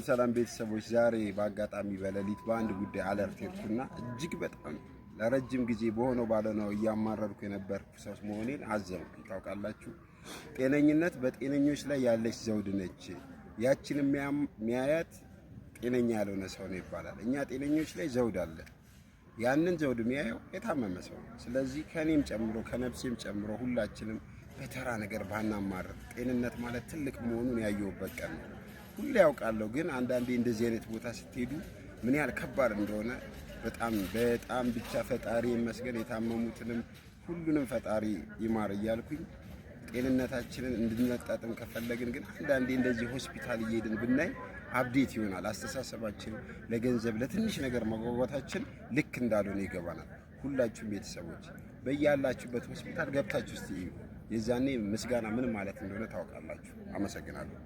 ሰላም ቤተሰቦች ዛሬ በአጋጣሚ በሌሊት በአንድ ጉዳይ አለርት ሄድኩና እጅግ በጣም ለረጅም ጊዜ በሆነው ባለነው እያማረርኩ የነበርኩ ሰው መሆኔን አዘንኩ። ታውቃላችሁ ጤነኝነት በጤነኞች ላይ ያለች ዘውድ ነች። ያችን የሚያያት ጤነኛ ያልሆነ ሰው ነው ይባላል። እኛ ጤነኞች ላይ ዘውድ አለ። ያንን ዘውድ የሚያየው የታመመ ሰው ነው። ስለዚህ ከኔም ጨምሮ ከነፍሴም ጨምሮ ሁላችንም በተራ ነገር ባናማረር ጤንነት ማለት ትልቅ መሆኑን ያየሁበት ቀን ነው። ሁሌ ያውቃለሁ ግን አንዳንዴ እንደዚህ አይነት ቦታ ስትሄዱ ምን ያህል ከባድ እንደሆነ በጣም ብቻ ፈጣሪ ይመስገን። የታመሙትንም ሁሉንም ፈጣሪ ይማር እያልኩኝ ጤንነታችንን እንድንጣጥም ከፈለግን ግን አንዳንዴ እንደዚህ ሆስፒታል እየሄድን ብናይ አፕዴት ይሆናል አስተሳሰባችን። ለገንዘብ ለትንሽ ነገር መጓጓታችን ልክ እንዳልሆነ ይገባናል። ሁላችሁም ቤተሰቦች በያላችሁበት ሆስፒታል ገብታችሁ እስቲ የዛኔ ምስጋና ምን ማለት እንደሆነ ታውቃላችሁ። አመሰግናለሁ።